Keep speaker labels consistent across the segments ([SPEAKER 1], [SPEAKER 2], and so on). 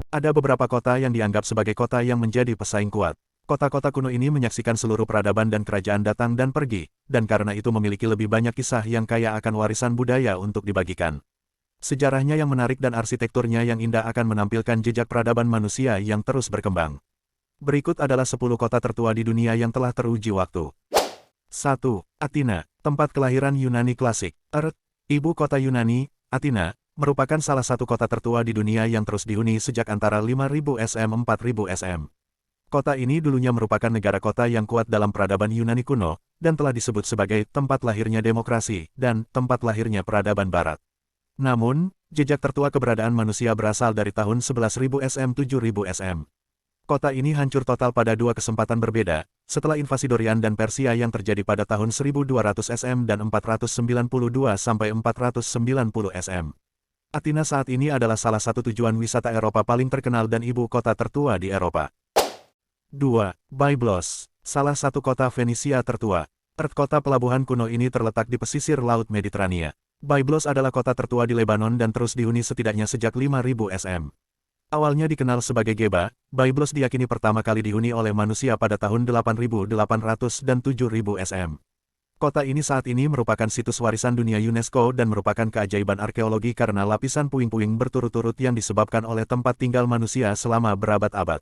[SPEAKER 1] Ada beberapa kota yang dianggap sebagai kota yang menjadi pesaing kuat. Kota-kota kuno ini menyaksikan seluruh peradaban dan kerajaan datang dan pergi, dan karena itu memiliki lebih banyak kisah yang kaya akan warisan budaya untuk dibagikan. Sejarahnya yang menarik dan arsitekturnya yang indah akan menampilkan jejak peradaban manusia yang terus berkembang. Berikut adalah 10 kota tertua di dunia yang telah teruji waktu. 1. Athena, tempat kelahiran Yunani klasik. Ibu kota Yunani, Athena, merupakan salah satu kota tertua di dunia yang terus dihuni sejak antara 5000 SM 4000 SM. Kota ini dulunya merupakan negara kota yang kuat dalam peradaban Yunani kuno, dan telah disebut sebagai tempat lahirnya demokrasi dan tempat lahirnya peradaban barat. Namun, jejak tertua keberadaan manusia berasal dari tahun 11.000 SM 7.000 SM. Kota ini hancur total pada dua kesempatan berbeda, setelah invasi Dorian dan Persia yang terjadi pada tahun 1200 SM dan 492 sampai 490 SM. Athena saat ini adalah salah satu tujuan wisata Eropa paling terkenal dan ibu kota tertua di Eropa. 2. Byblos, salah satu kota Fenisia tertua. Kota pelabuhan kuno ini terletak di pesisir Laut Mediterania. Byblos adalah kota tertua di Lebanon dan terus dihuni setidaknya sejak 5000 SM. Awalnya dikenal sebagai Geba, Byblos diyakini pertama kali dihuni oleh manusia pada tahun 8800 dan 7000 SM. Kota ini saat ini merupakan situs warisan dunia UNESCO dan merupakan keajaiban arkeologi karena lapisan puing-puing berturut-turut yang disebabkan oleh tempat tinggal manusia selama berabad-abad.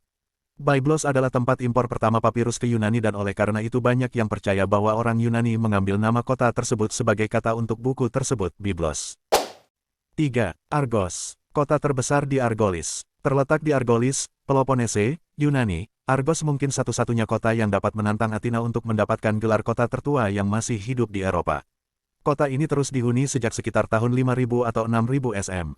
[SPEAKER 1] Byblos adalah tempat impor pertama papirus ke Yunani dan oleh karena itu banyak yang percaya bahwa orang Yunani mengambil nama kota tersebut sebagai kata untuk buku tersebut, Byblos. 3. Argos, kota terbesar di Argolis. Terletak di Argolis, Peloponnese, Yunani, Argos mungkin satu-satunya kota yang dapat menantang Athena untuk mendapatkan gelar kota tertua yang masih hidup di Eropa. Kota ini terus dihuni sejak sekitar tahun 5000 atau 6000 SM.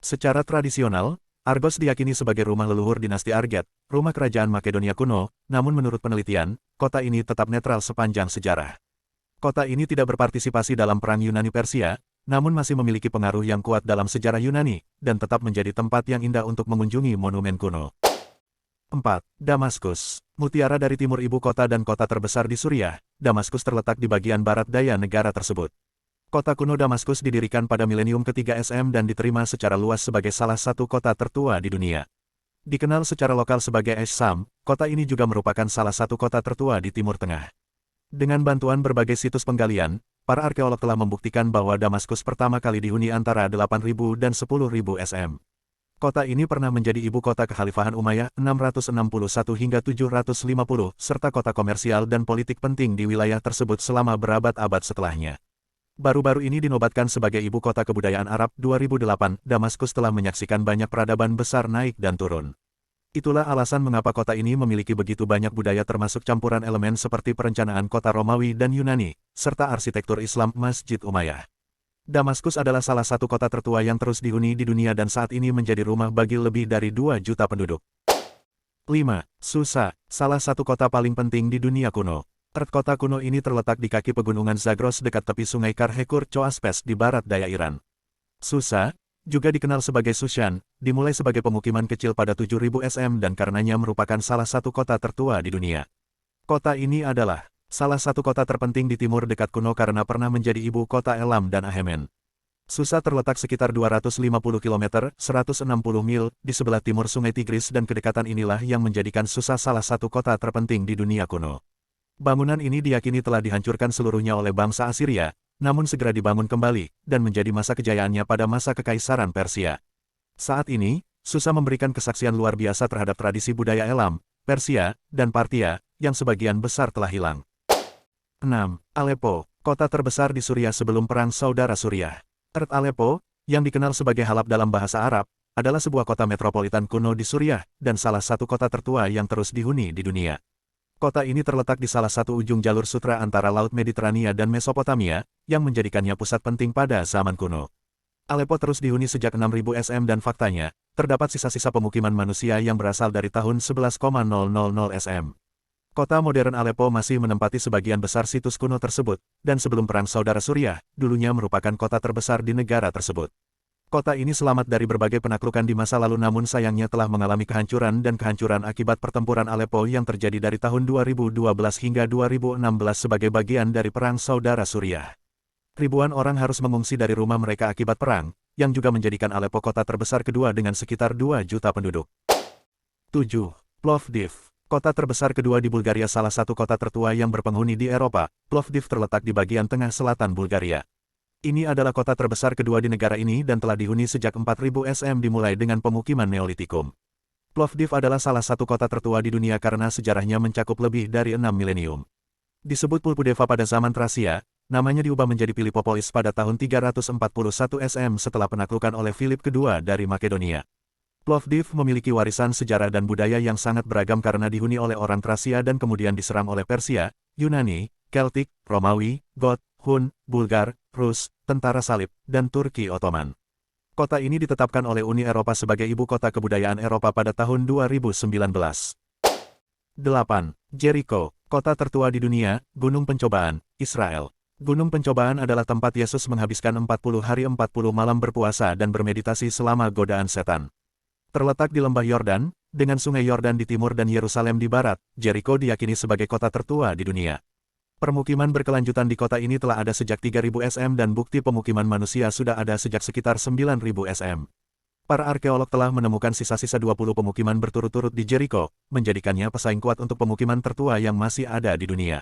[SPEAKER 1] Secara tradisional, Argos diyakini sebagai rumah leluhur dinasti Arget, rumah kerajaan Makedonia kuno, namun menurut penelitian, kota ini tetap netral sepanjang sejarah. Kota ini tidak berpartisipasi dalam perang Yunani-Persia, namun masih memiliki pengaruh yang kuat dalam sejarah Yunani, dan tetap menjadi tempat yang indah untuk mengunjungi monumen kuno. 4. Damaskus, mutiara dari timur ibu kota dan kota terbesar di Suriah, Damaskus terletak di bagian barat daya negara tersebut. Kota kuno Damaskus didirikan pada milenium ketiga SM dan diterima secara luas sebagai salah satu kota tertua di dunia. Dikenal secara lokal sebagai Esh-Sham, kota ini juga merupakan salah satu kota tertua di Timur Tengah. Dengan bantuan berbagai situs penggalian, para arkeolog telah membuktikan bahwa Damaskus pertama kali dihuni antara 8000 dan 10.000 SM. Kota ini pernah menjadi ibu kota Kekhalifahan Umayyah 661 hingga 750, serta kota komersial dan politik penting di wilayah tersebut selama berabad-abad setelahnya. Baru-baru ini dinobatkan sebagai ibu kota kebudayaan Arab 2008, Damaskus telah menyaksikan banyak peradaban besar naik dan turun. Itulah alasan mengapa kota ini memiliki begitu banyak budaya termasuk campuran elemen seperti perencanaan kota Romawi dan Yunani, serta arsitektur Islam Masjid Umayyah. Damaskus adalah salah satu kota tertua yang terus dihuni di dunia dan saat ini menjadi rumah bagi lebih dari 2 juta penduduk. 5. Susa, salah satu kota paling penting di dunia kuno. Kota kuno ini terletak di kaki pegunungan Zagros dekat tepi sungai Karhekur Choaspes di barat daya Iran. Susa, juga dikenal sebagai Sushan, dimulai sebagai pemukiman kecil pada 7000 SM dan karenanya merupakan salah satu kota tertua di dunia. Kota ini adalah salah satu kota terpenting di timur dekat kuno karena pernah menjadi ibu kota Elam dan Ahemen. Susa terletak sekitar 250 km, 160 mil, di sebelah timur sungai Tigris dan kedekatan inilah yang menjadikan Susa salah satu kota terpenting di dunia kuno. Bangunan ini diyakini telah dihancurkan seluruhnya oleh bangsa Assyria, namun segera dibangun kembali, dan menjadi masa kejayaannya pada masa Kekaisaran Persia. Saat ini, Susa memberikan kesaksian luar biasa terhadap tradisi budaya Elam, Persia, dan Parthia, yang sebagian besar telah hilang. 6. Aleppo, kota terbesar di Suriah sebelum Perang Saudara Suriah. Aleppo, yang dikenal sebagai Halab dalam bahasa Arab, adalah sebuah kota metropolitan kuno di Suriah, dan salah satu kota tertua yang terus dihuni di dunia. Kota ini terletak di salah satu ujung jalur sutra antara Laut Mediterania dan Mesopotamia, yang menjadikannya pusat penting pada zaman kuno. Aleppo terus dihuni sejak 6000 SM dan faktanya, terdapat sisa-sisa pemukiman manusia yang berasal dari tahun 11,000 SM. Kota modern Aleppo masih menempati sebagian besar situs kuno tersebut, dan sebelum Perang Saudara Suriah, dulunya merupakan kota terbesar di negara tersebut. Kota ini selamat dari berbagai penaklukan di masa lalu namun sayangnya telah mengalami kehancuran dan kehancuran akibat pertempuran Aleppo yang terjadi dari tahun 2012 hingga 2016 sebagai bagian dari Perang Saudara Suriah. Ribuan orang harus mengungsi dari rumah mereka akibat perang, yang juga menjadikan Aleppo kota terbesar kedua dengan sekitar 2 juta penduduk. 7. Plovdiv. Kota terbesar kedua di Bulgaria, salah satu kota tertua yang berpenghuni di Eropa. Plovdiv terletak di bagian tengah selatan Bulgaria. Ini adalah kota terbesar kedua di negara ini dan telah dihuni sejak 4000 SM dimulai dengan pemukiman Neolitikum. Plovdiv adalah salah satu kota tertua di dunia karena sejarahnya mencakup lebih dari 6 milenium. Disebut Pulpudeva pada zaman Tracia, namanya diubah menjadi Pilipopolis pada tahun 341 SM setelah penaklukan oleh Philip II dari Makedonia. Plovdiv memiliki warisan sejarah dan budaya yang sangat beragam karena dihuni oleh orang Tracia dan kemudian diserang oleh Persia, Yunani, Keltik, Romawi, Goth, Hun, Bulgar, Rus, tentara salib, dan Turki Ottoman. Kota ini ditetapkan oleh Uni Eropa sebagai ibu kota kebudayaan Eropa pada tahun 2019. 8. Jericho, kota tertua di dunia, Gunung Pencobaan, Israel. Gunung Pencobaan adalah tempat Yesus menghabiskan 40 hari 40 malam berpuasa dan bermeditasi selama godaan setan. Terletak di lembah Yordan, dengan sungai Yordan di timur dan Yerusalem di barat, Jericho diyakini sebagai kota tertua di dunia. Permukiman berkelanjutan di kota ini telah ada sejak 3000 SM dan bukti pemukiman manusia sudah ada sejak sekitar 9000 SM. Para arkeolog telah menemukan sisa-sisa 20 pemukiman berturut-turut di Jericho, menjadikannya pesaing kuat untuk pemukiman tertua yang masih ada di dunia.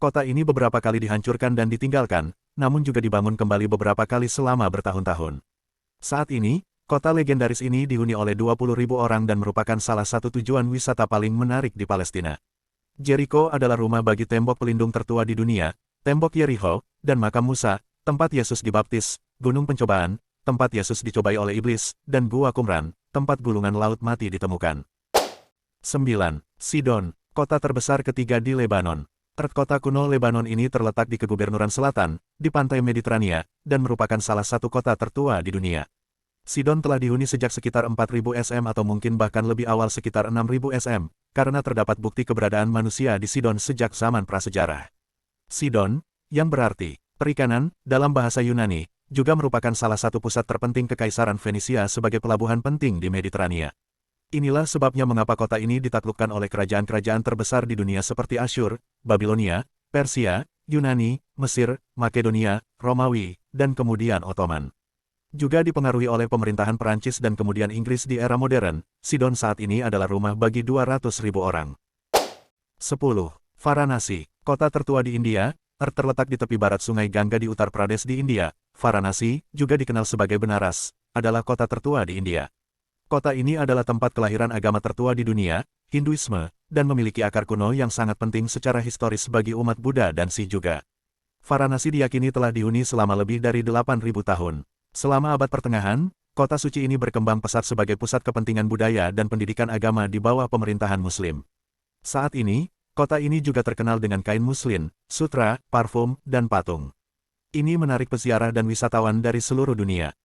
[SPEAKER 1] Kota ini beberapa kali dihancurkan dan ditinggalkan, namun juga dibangun kembali beberapa kali selama bertahun-tahun. Saat ini, kota legendaris ini dihuni oleh 20.000 orang dan merupakan salah satu tujuan wisata paling menarik di Palestina. Jericho adalah rumah bagi tembok pelindung tertua di dunia, tembok Yericho, dan makam Musa, tempat Yesus dibaptis, Gunung Pencobaan, tempat Yesus dicobai oleh iblis, dan Gua Qumran, tempat gulungan laut mati ditemukan. 9. Sidon, kota terbesar ketiga di Lebanon. Kota kuno Lebanon ini terletak di kegubernuran selatan, di pantai Mediterania, dan merupakan salah satu kota tertua di dunia. Sidon telah dihuni sejak sekitar 4000 SM atau mungkin bahkan lebih awal sekitar 6000 SM, karena terdapat bukti keberadaan manusia di Sidon sejak zaman prasejarah. Sidon, yang berarti perikanan, dalam bahasa Yunani, juga merupakan salah satu pusat terpenting Kekaisaran Fenisia sebagai pelabuhan penting di Mediterania. Inilah sebabnya mengapa kota ini ditaklukkan oleh kerajaan-kerajaan terbesar di dunia seperti Asyur, Babilonia, Persia, Yunani, Mesir, Makedonia, Romawi, dan kemudian Ottoman. Juga dipengaruhi oleh pemerintahan Perancis dan kemudian Inggris di era modern, Sidon saat ini adalah rumah bagi 200.000 orang. 10. Varanasi, kota tertua di India, terletak di tepi barat sungai Gangga di Uttar Pradesh di India. Varanasi, juga dikenal sebagai Benaras, adalah kota tertua di India. Kota ini adalah tempat kelahiran agama tertua di dunia, Hinduisme, dan memiliki akar kuno yang sangat penting secara historis bagi umat Buddha dan Sikh juga. Varanasi diyakini telah dihuni selama lebih dari 8.000 tahun. Selama abad pertengahan, kota suci ini berkembang pesat sebagai pusat kepentingan budaya dan pendidikan agama di bawah pemerintahan Muslim. Saat ini, kota ini juga terkenal dengan kain muslin, sutra, parfum, dan patung. Ini menarik peziarah dan wisatawan dari seluruh dunia.